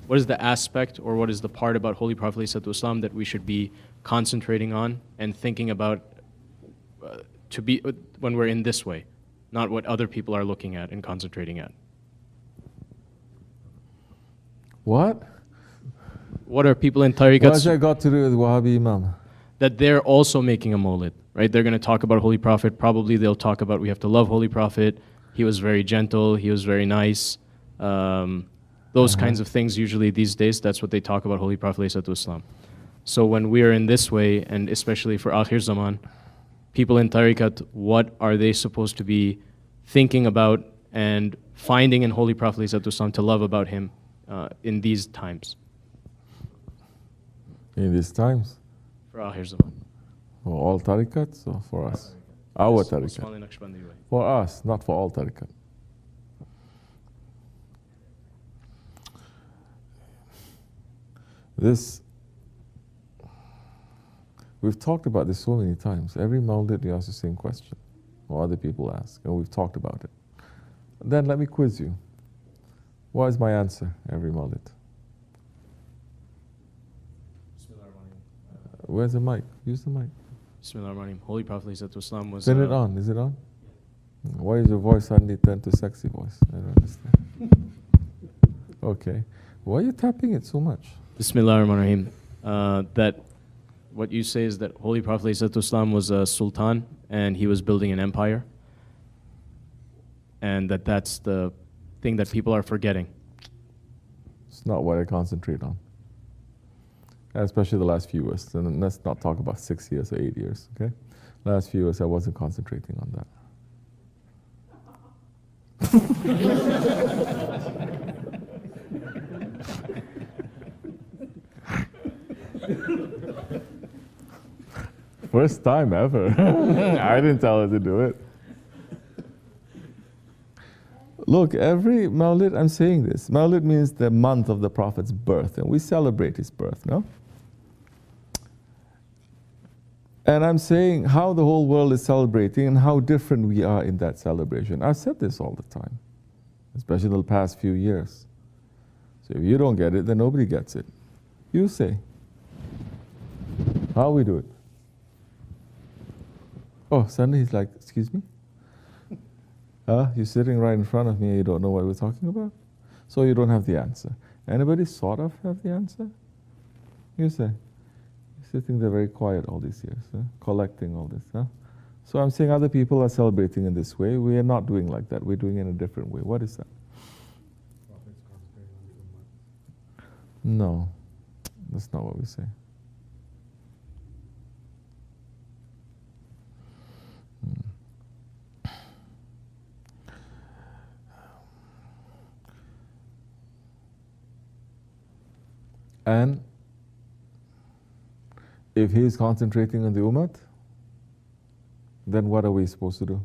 what is the aspect or what is the part about Holy Prophet ﷺ that we should be concentrating on and thinking about to be when we're in this way, not what other people are looking at and concentrating at. What? What are people in tariqats? What has that got to do with Wahhabi Imam? That they're also making a mawlid, right? They're going to talk about Holy Prophet. Probably they'll talk about we have to love Holy Prophet. He was very gentle. He was very nice. Those kinds of things usually these days, that's what they talk about Holy Prophet ﷺ. So when we are in this way, and especially for Akhir Zaman, people in tariqat, what are they supposed to be thinking about and finding in Holy Prophet ﷺ to love about him in these times? In these times? For Akhir Zaman. For all tariqats or for us? Our tariqat. For us, not for all tariqat. We've talked about this so many times. Every mawlid you ask the same question, or other people ask, and we've talked about it. Then let me quiz you. What is my answer every mawlid? Where's the mic? Use the mic. Bismillahir-Rahmanir-Rahim. Holy Prophet ﷺ was... Turn it on. Is it on? Why is your voice suddenly turned to sexy voice? I don't understand. Okay. Why are you tapping it so much? Bismillahir-Rahmanir-Rahim. That what you say is that Holy Prophet ﷺ was a sultan and he was building an empire. And that's the thing that people are forgetting. It's not what I concentrate on. Especially the last few years. And let's not talk about 6 years or 8 years, okay? Last few years I wasn't concentrating on that. First time ever. I didn't tell her to do it. Look, every Mawlid, I'm saying this. Mawlid means the month of the Prophet's birth, and we celebrate his birth, no? And I'm saying how the whole world is celebrating and how different we are in that celebration. I've said this all the time, especially in the past few years. So if you don't get it, then nobody gets it. You say. How we do it? Oh, suddenly he's like, excuse me? You're sitting right in front of me and you don't know what we're talking about? So you don't have the answer. Anybody sort of have the answer? You say. You're sitting there very quiet all these years, collecting all this. So I'm saying other people are celebrating in this way. We are not doing like that. We're doing it in a different way. What is that? No, that's not what we say. And if he is concentrating on the ummah, then what are we supposed to do?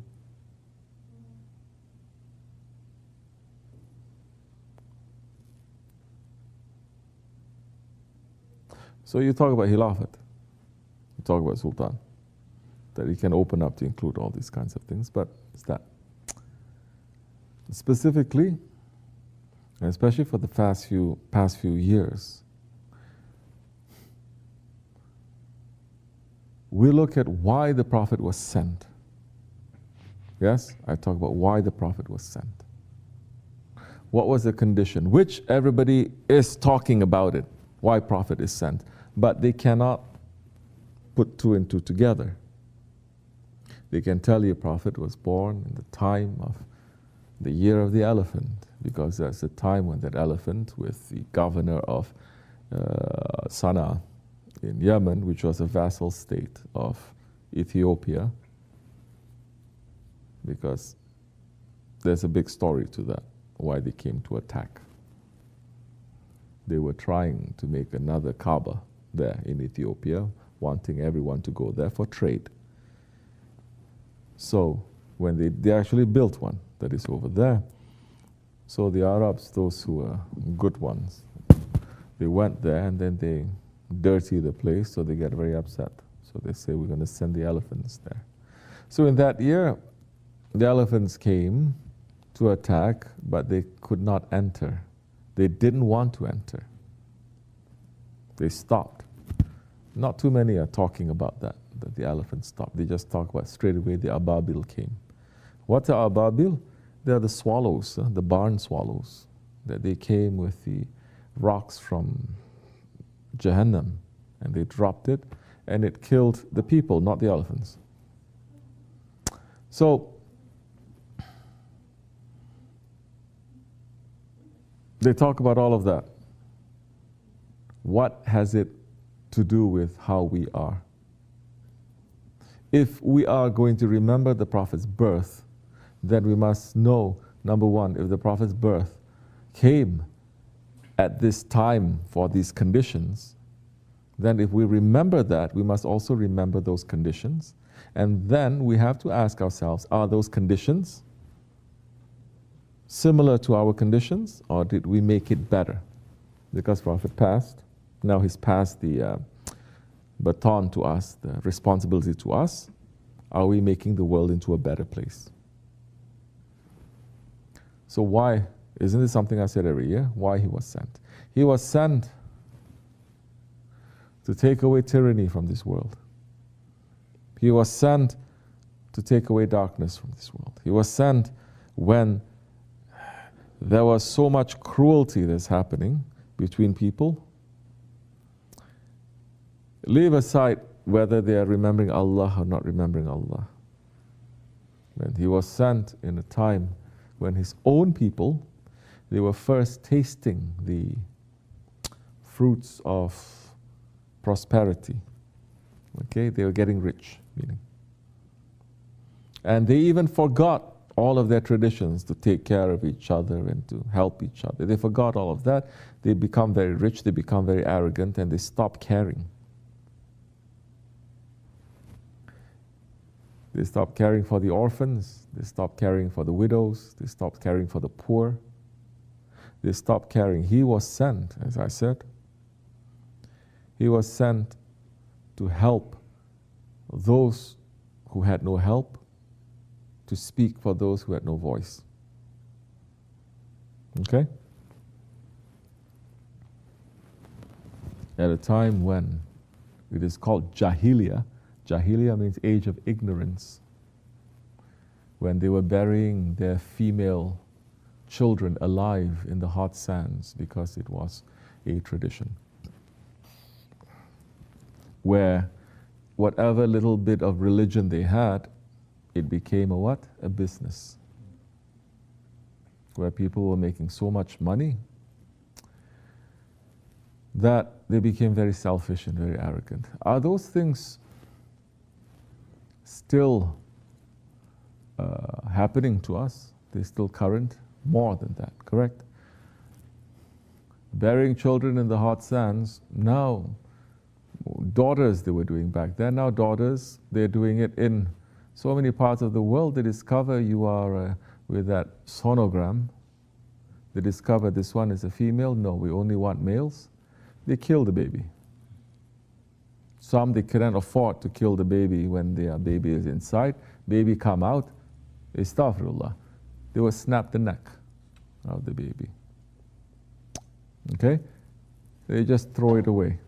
So you talk about Khilafat, you talk about Sultan, that he can open up to include all these kinds of things, but it's that. Specifically, and especially for the past few years, we look at why the Prophet was sent. Yes, I talk about why the Prophet was sent. What was the condition? Which everybody is talking about it, why Prophet is sent. But they cannot put two and two together. They can tell you Prophet was born in the time of the year of the elephant, because that's the time when that elephant with the governor of Sana'a in Yemen, which was a vassal state of Ethiopia, because there's a big story to that, why they came to attack. They were trying to make another Kaaba there in Ethiopia, wanting everyone to go there for trade. So when they actually built one that is over there, so the Arabs, those who were good ones, they went there and then they dirty the place, so they get very upset. So they say, we're going to send the elephants there. So in that year, the elephants came to attack, but they could not enter. They didn't want to enter. They stopped. Not too many are talking about that the elephant stopped. They just talk about straight away the ababil came. What are ababil? They are the swallows, the barn swallows, that they came with the rocks from Jahannam, and they dropped it, and it killed the people, not the elephants. So, they talk about all of that. What has it to do with how we are? If we are going to remember the Prophet's birth, then we must know, number one, if the Prophet's birth came at this time for these conditions, then if we remember that, we must also remember those conditions. And then we have to ask ourselves, are those conditions similar to our conditions, or did we make it better? Because Prophet passed, now he's passed the baton to us, the responsibility to us. Are we making the world into a better place? So why, isn't this something I said every year? Why he was sent? He was sent to take away tyranny from this world. He was sent to take away darkness from this world. He was sent when there was so much cruelty that's happening between people. Leave aside whether they are remembering Allah or not remembering Allah. When he was sent in a time when his own people, they were first tasting the fruits of prosperity. Okay, they were getting rich, meaning. And they even forgot all of their traditions to take care of each other and to help each other. They forgot all of that. They become very rich, they become very arrogant, and they stop caring. They stop caring for the orphans, they stop caring for the widows, they stop caring for the poor. They stop caring. He was sent, as I said, he was sent to help those who had no help, to speak for those who had no voice. Okay? At a time when it is called Jahiliyyah. Jahiliyyah means age of ignorance. When they were burying their female children alive in the hot sands because it was a tradition. Where whatever little bit of religion they had, it became a what? A business. Where people were making so much money that they became very selfish and very arrogant. Are those things still happening to us? They're still current? More than that, correct? Burying children in the hot sands, now daughters they were doing back then, now daughters, they're doing it in so many parts of the world. They discover you are with that sonogram. They discover this one is a female. No, we only want males. They kill the baby. Some they cannot afford to kill the baby when their baby is inside. Baby come out, astaghfirullah. They will snap the neck of the baby. Okay? They just throw it away.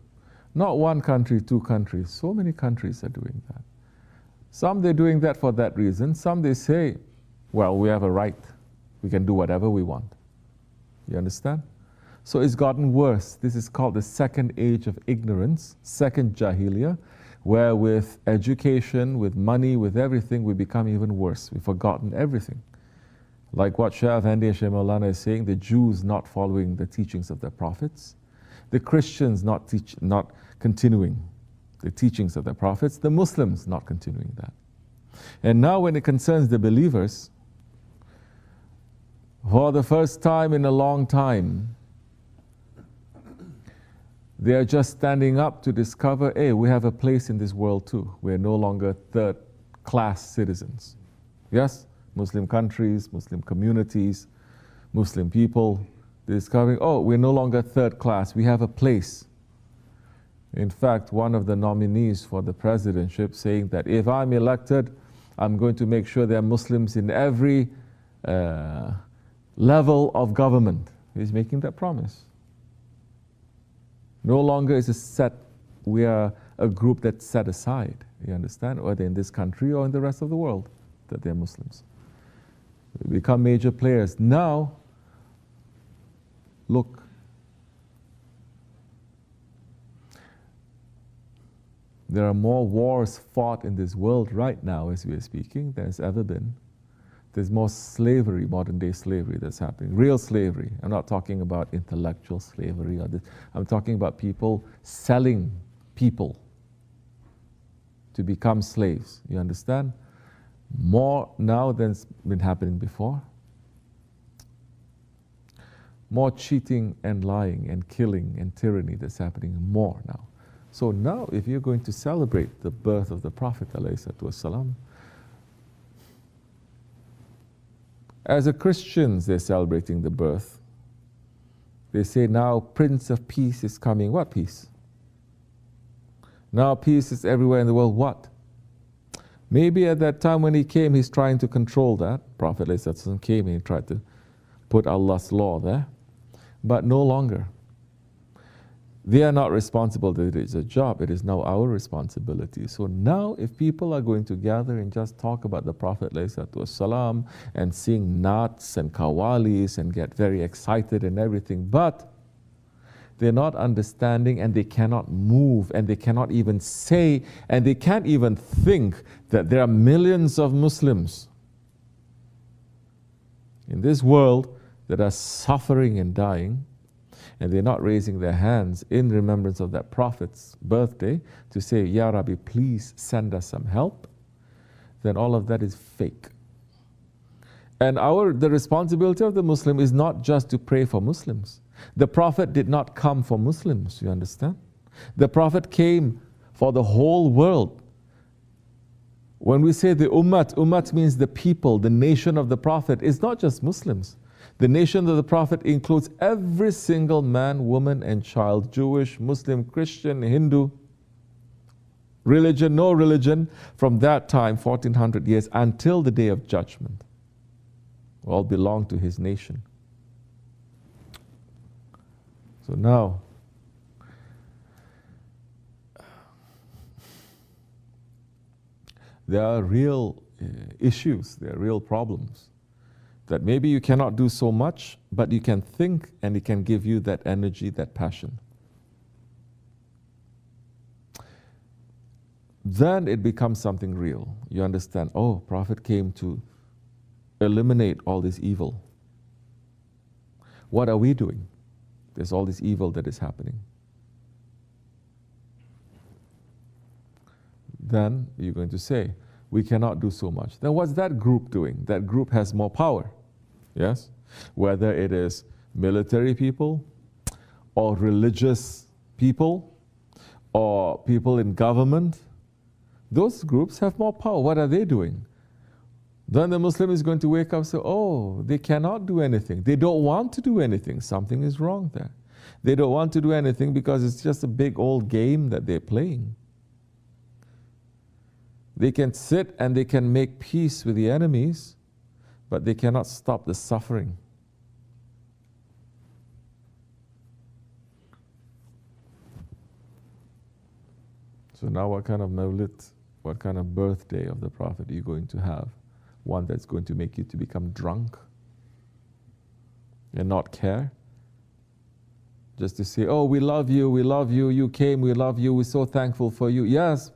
Not one country, two countries. So many countries are doing that. Some they're doing that for that reason. Some they say, well, we have a right. We can do whatever we want. You understand? So it's gotten worse. This is called the second age of ignorance, second Jahiliyyah, where with education, with money, with everything, we become even worse. We've forgotten everything. Like what Shaykh Afendi and Shaykh Maulana is saying, the Jews not following the teachings of their prophets, the Christians not continuing the teachings of the prophets, the Muslims not continuing that. And now when it concerns the believers, for the first time in a long time, they are just standing up to discover, hey, we have a place in this world too. We're no longer third-class citizens. Yes? Muslim countries, Muslim communities, Muslim people, they're discovering, oh, we're no longer third class. We have a place. In fact, one of the nominees for the presidentship saying that if I'm elected, I'm going to make sure there are Muslims in every level of government. He's making that promise. No longer is we are a group that's set aside, you understand, whether in this country or in the rest of the world, that they're Muslims. We become major players. Now, look, there are more wars fought in this world right now as we are speaking than has ever been. There's more slavery, modern day slavery that's happening. Real slavery. I'm not talking about intellectual slavery or this. I'm talking about people selling people to become slaves. You understand? More now than's been happening before. More cheating and lying and killing and tyranny that's happening more now. So now if you're going to celebrate the birth of the Prophet ﷺ, as a Christians, they're celebrating the birth. They say now Prince of Peace is coming. What peace? Now peace is everywhere in the world. What? Maybe at that time when he came, he's trying to control that. Prophet ﷺ came and he tried to put Allah's law there. But no longer. They are not responsible that it is a job. It is now our responsibility. So now if people are going to gather and just talk about the Prophet ﷺ and sing nats and kawalis and get very excited and everything, but they're not understanding and they cannot move and they cannot even say and they can't even think that there are millions of Muslims in this world that are suffering and dying, and they're not raising their hands in remembrance of that Prophet's birthday to say, Ya Rabbi, please send us some help, then all of that is fake. And the responsibility of the Muslim is not just to pray for Muslims. The Prophet did not come for Muslims, you understand? The Prophet came for the whole world. When we say the ummat means the people, the nation of the Prophet. It's not just Muslims. The nation of the Prophet includes every single man, woman, and child, Jewish, Muslim, Christian, Hindu, religion, no religion, from that time, 1400 years, until the day of judgment. All belong to his nation. So now, there are real issues, there are real problems. That maybe you cannot do so much, but you can think and it can give you that energy, that passion. Then it becomes something real. You understand, oh, Prophet came to eliminate all this evil. What are we doing? There's all this evil that is happening. Then you're going to say, we cannot do so much. Then what's that group doing? That group has more power, yes? Whether it is military people, or religious people, or people in government, those groups have more power. What are they doing? Then the Muslim is going to wake up and say, oh, they cannot do anything. They don't want to do anything. Something is wrong there. They don't want to do anything because it's just a big old game that they're playing. They can sit and they can make peace with the enemies, but they cannot stop the suffering. So now what kind of mawlid, what kind of birthday of the Prophet are you going to have? One that's going to make you to become drunk and not care? Just to say, oh, we love you, you came, we love you, we're so thankful for you. Yes,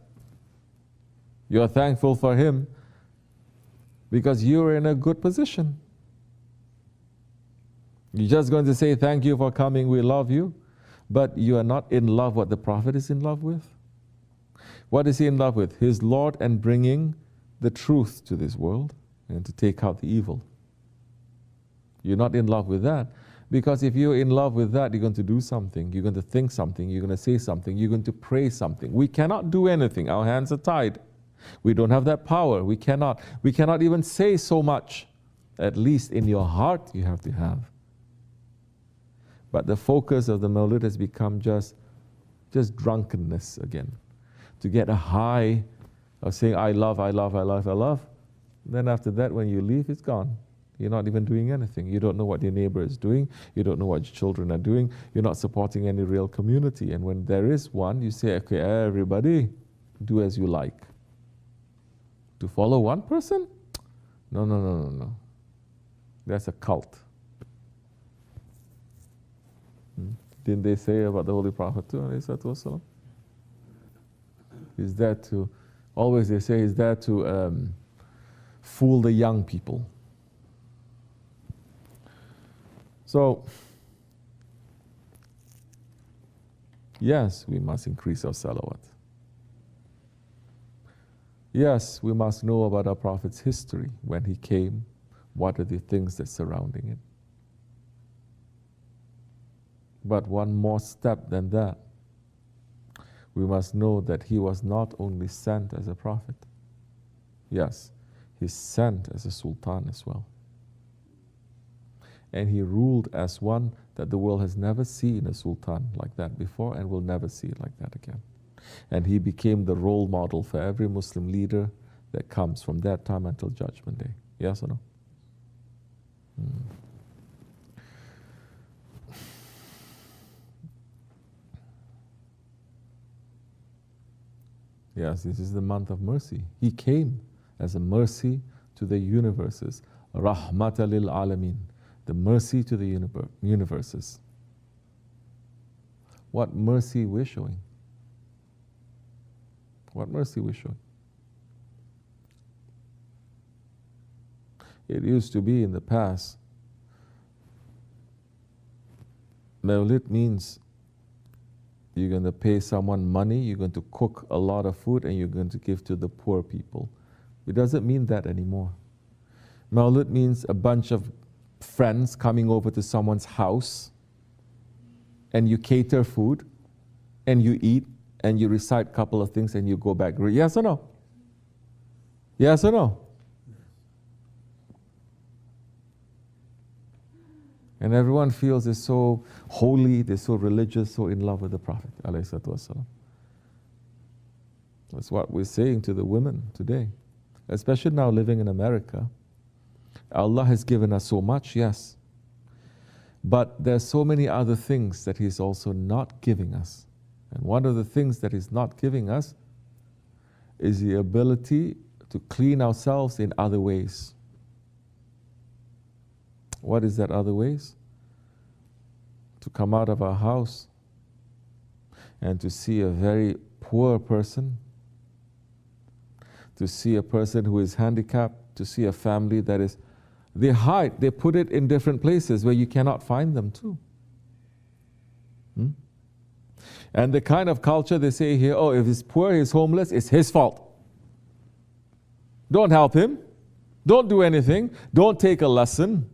you're thankful for him because you're in a good position. You're just going to say, thank you for coming, we love you, but you are not in love what the Prophet is in love with. What is he in love with? His Lord and bringing the truth to this world and to take out the evil. You're not in love with that. Because if you're in love with that, you're going to do something, you're going to think something, you're going to say something, you're going to pray something. We cannot do anything. Our hands are tied. We don't have that power. We cannot even say so much. At least in your heart you have to have. But the focus of the Mawlid has become just drunkenness again. To get a high of saying, I love. Then after that, when you leave, it's gone. You're not even doing anything. You don't know what your neighbor is doing. You don't know what your children are doing. You're not supporting any real community. And when there is one, you say, okay, everybody, do as you like. To follow one person? No, no, no, no, no. That's a cult. Didn't they say about the Holy Prophet too? He's there to, always they say he's there to fool the young people. So, yes, we must increase our salawat. Yes, we must know about our Prophet's history, when he came, what are the things that surrounding it. But one more step than that, we must know that he was not only sent as a prophet. Yes, he's sent as a sultan as well. And he ruled as one that the world has never seen a sultan like that before and will never see it like that again. And he became the role model for every Muslim leader that comes from that time until Judgment Day. Yes or no? Yes, this is the month of mercy. He came as a mercy to the universes. Rahmata lil alameen. The mercy to the universes. What mercy we're showing. What mercy we're showing. It used to be in the past, Mawlid means you're going to pay someone money, you're going to cook a lot of food, and you're going to give to the poor people. It doesn't mean that anymore. Mawlid means a bunch of friends coming over to someone's house, and you cater food, and you eat, and you recite a couple of things, and you go back. Yes or no? Yes or no? And everyone feels they're so holy, they're so religious, so in love with the Prophet. That's what we're saying to the women today, especially now living in America. Allah has given us so much, yes. But there's so many other things that He's also not giving us. And one of the things that He's not giving us is the ability to clean ourselves in other ways. What is that other ways? To come out of our house and to see a very poor person, to see a person who is handicapped, to see a family that is, they hide, they put it in different places where you cannot find them too. And the kind of culture they say here, oh, if he's poor, he's homeless, it's his fault. Don't help him. Don't do anything. Don't take a lesson.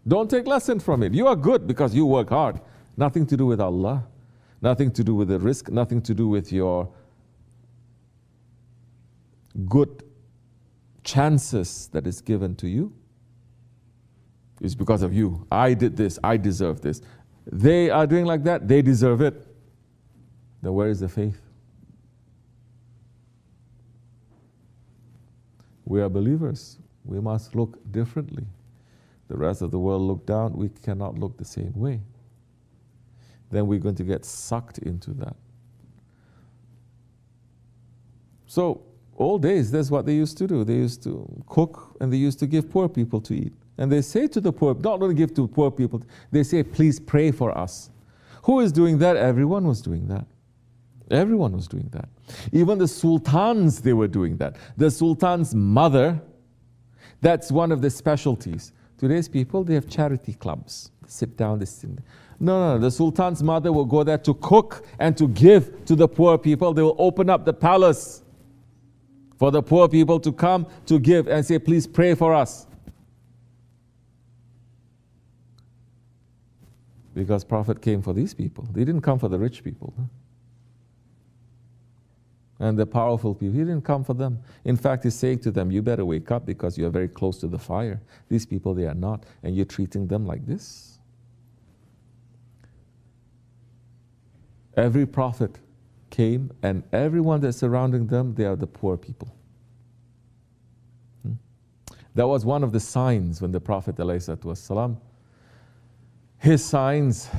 Don't take lesson from it. You are good because you work hard. Nothing to do with Allah. Nothing to do with the risk. Nothing to do with your good chances that is given to you. It's because of you. I did this. I deserve this. They are doing like that. They deserve it. Then where is the faith? We are believers. We must look differently. The rest of the world look down. We cannot look the same way. Then we're going to get sucked into that. So, old days, that's what they used to do. They used to cook and they used to give poor people to eat. And they say to the poor, not only give to poor people, they say, please pray for us. Who is doing that? Everyone was doing that. Everyone was doing that. Even the sultans, they were doing that. The sultan's mother, that's one of the specialties. Today's people, they have charity clubs. They sit down, they sing. No, the sultan's mother will go there to cook and to give to the poor people. They will open up the palace for the poor people to come to give and say, please pray for us. Because Prophet came for these people. They didn't come for the rich people. And the powerful people, He didn't come for them. In fact, He's saying to them, you better wake up because you are very close to the fire. These people, they are not. And you're treating them like this. Every prophet came and everyone that's surrounding them, they are the poor people. That was one of the signs when the Prophet ﷺ, his signs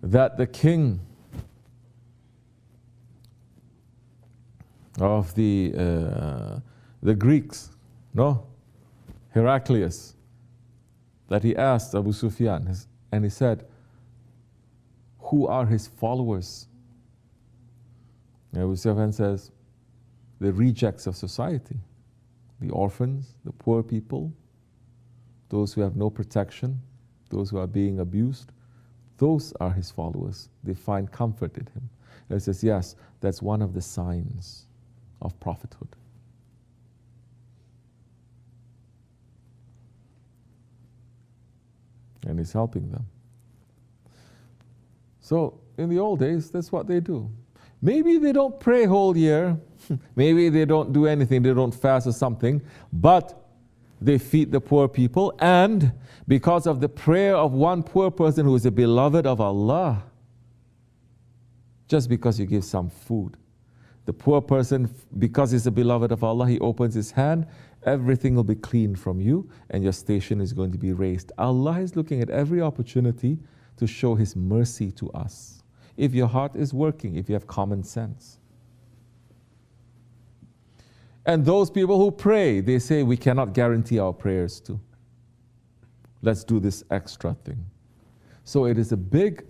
that the king of the Greeks, no, Heraclius, that he asked Abu Sufyan, and he said, who are his followers? And Abu Sufyan says, the rejects of society, the orphans, the poor people, those who have no protection, those who are being abused, those are his followers. They find comfort in him. And he says, yes, that's one of the signs of prophethood. And he's helping them. So in the old days, that's what they do. Maybe they don't pray whole year. Maybe they don't do anything. They don't fast or something. But they feed the poor people. And because of the prayer of one poor person who is a beloved of Allah, just because you give some food, the poor person, because he's a beloved of Allah, he opens his hand, everything will be cleaned from you, and your station is going to be raised. Allah is looking at every opportunity to show His mercy to us. If your heart is working, if you have common sense. And those people who pray, they say, we cannot guarantee our prayers too. Let's do this extra thing. So it is a big,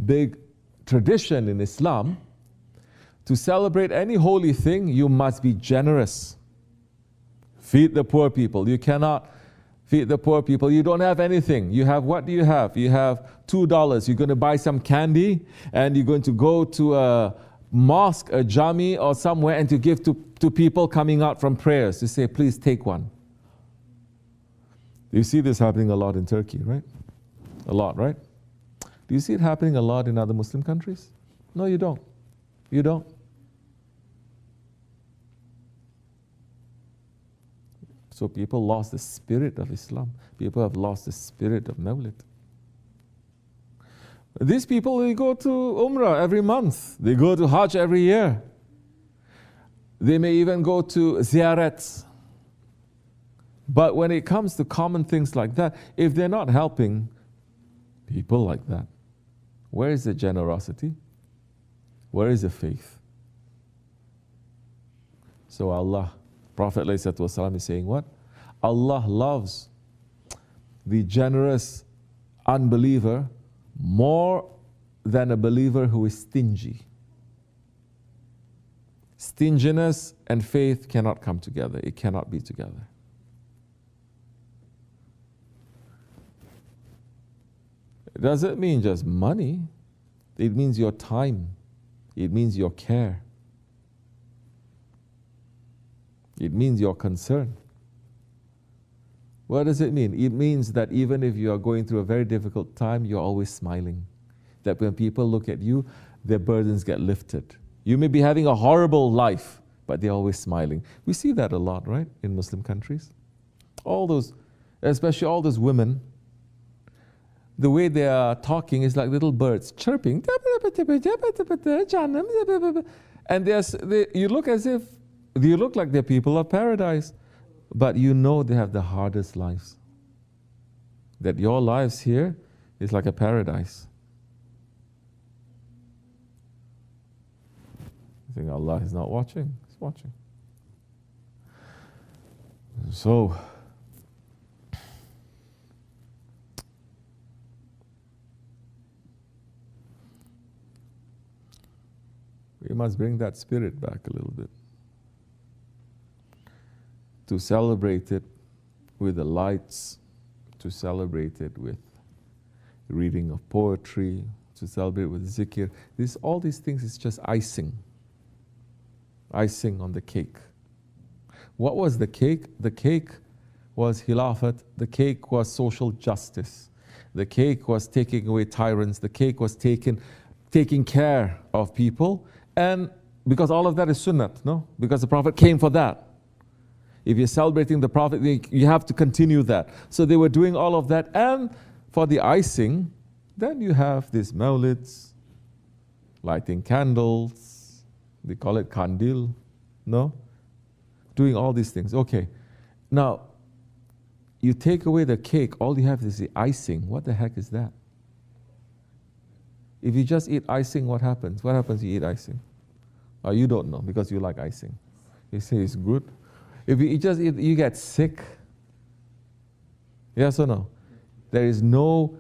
big tradition in Islam. To celebrate any holy thing, you must be generous. Feed the poor people. You cannot feed the poor people. You don't have anything. You have, what do you have? You have $2. You're going to buy some candy, and you're going to go to a mosque, a jami, or somewhere, and to give to people coming out from prayers. To say, please take one. You see this happening a lot in Turkey, right? A lot, right? Do you see it happening a lot in other Muslim countries? No, you don't. You don't. So people lost the spirit of Islam. People have lost the spirit of Mawlid. These people, they go to Umrah every month. They go to Hajj every year. They may even go to ziyarats. But when it comes to common things like that, if they're not helping people like that, where is the generosity? Where is the faith? So Allah, Prophet ﷺ is saying what? Allah loves the generous unbeliever more than a believer who is stingy. Stinginess and faith cannot come together. It cannot be together. It doesn't mean just money. It means your time. It means your care. It means your concern. What does it mean? It means that even if you are going through a very difficult time, you're always smiling. That when people look at you, their burdens get lifted. You may be having a horrible life, but they're always smiling. We see that a lot, right, in Muslim countries. All those, especially all those women, the way they are talking is like little birds chirping. And you look as if, you look like they're people of paradise, but you know they have the hardest lives. That your lives here is like a paradise. You think Allah is not watching? He's watching. So, we must bring that spirit back a little bit. To celebrate it with the lights, to celebrate it with reading of poetry, to celebrate with zikr. All these things is just icing. Icing on the cake. What was the cake? The cake was Khilafat. The cake was social justice. The cake was taking away tyrants. The cake was taking care of people. And because all of that is sunnat, no? Because the Prophet came for that. If you're celebrating the Prophet, you have to continue that. So they were doing all of that. And for the icing, then you have these mawlids, lighting candles. They call it kandil, no? Doing all these things. Okay. Now, you take away the cake, all you have is the icing. What the heck is that? If you just eat icing, what happens? What happens if you eat icing? Oh, you don't know because you like icing. You say it's good. If you just eat, you get sick. Yes or no? There is no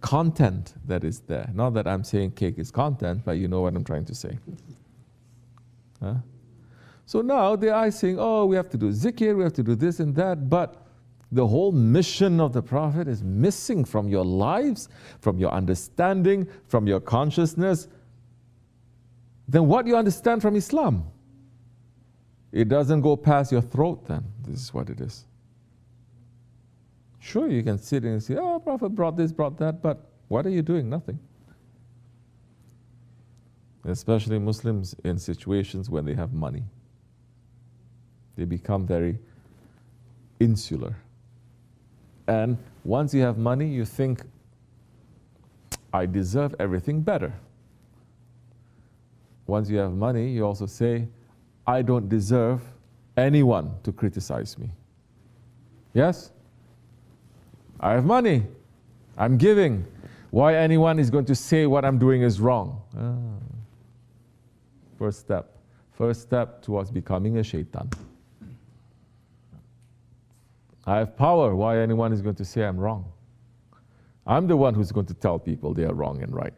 content that is there. Not that I'm saying cake is content, but you know what I'm trying to say. Huh? So now the icing, oh, we have to do zikr, we have to do this and that, but the whole mission of the Prophet is missing from your lives, from your understanding, from your consciousness. Then what do you understand from Islam? It doesn't go past your throat then. This is what it is. Sure, you can sit and say, oh, Prophet brought this, brought that, but what are you doing? Nothing. Especially Muslims in situations when they have money. They become very insular. And once you have money, you think, I deserve everything better. Once you have money, you also say, I don't deserve anyone to criticize me. Yes? I have money. I'm giving. Why anyone is going to say what I'm doing is wrong? First step. First step towards becoming a shaitan. I have power. Why anyone is going to say I'm wrong? I'm the one who's going to tell people they are wrong and right.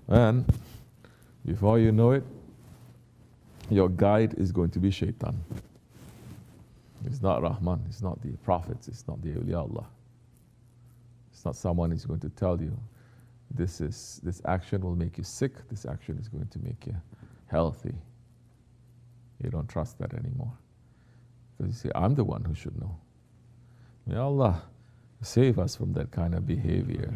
And before you know it, your guide is going to be shaitan. It's not Rahman, it's not the prophets, it's not the awliya Allah. It's not someone who's going to tell you, this action will make you sick, this action is going to make you healthy. You don't trust that anymore. Because you say, I'm the one who should know. May Allah save us from that kind of behavior.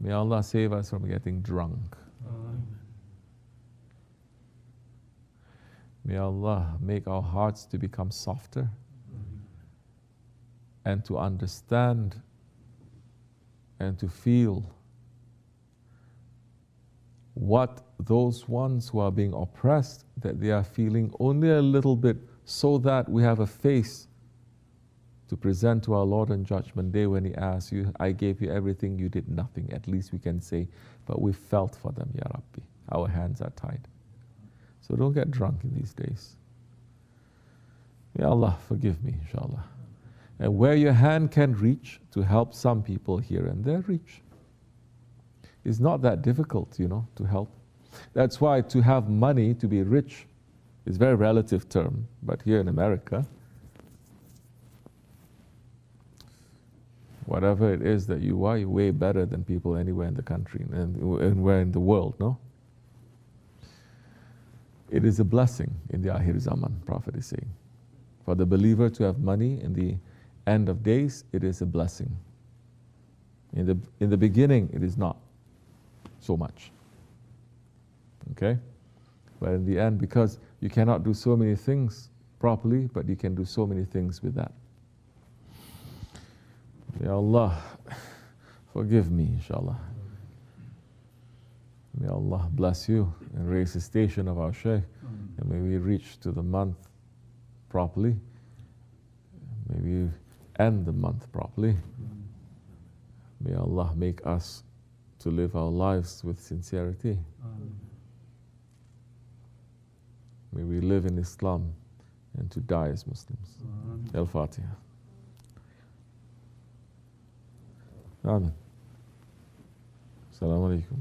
May Allah save us from getting drunk. May Allah make our hearts to become softer and to understand and to feel what those ones who are being oppressed, that they are feeling only a little bit, so that we have a face to present to our Lord on Judgment Day when He asks you, I gave you everything, you did nothing. At least we can say, but we felt for them, Ya Rabbi. Our hands are tied. So don't get drunk in these days. May Allah forgive me, inshallah. And where your hand can reach to help some people here and there, reach. It's not that difficult, to help. That's why to have money, to be rich, is a very relative term. But here in America, whatever it is that you are, you're way better than people anywhere in the country and anywhere in the world, no? It is a blessing in the Akhir Zaman, Prophet is saying. For the believer to have money in the end of days, it is a blessing. In the beginning, it is not so much. Okay? But in the end, because you cannot do so many things properly, but you can do so many things with that. Ya Allah, forgive me, inshallah. May Allah bless you and raise the station of our Shaykh. And may we reach to the month properly. May we end the month properly. May Allah make us to live our lives with sincerity. May we live in Islam and to die as Muslims. Al-Fatiha. Amen. Assalamu alaikum.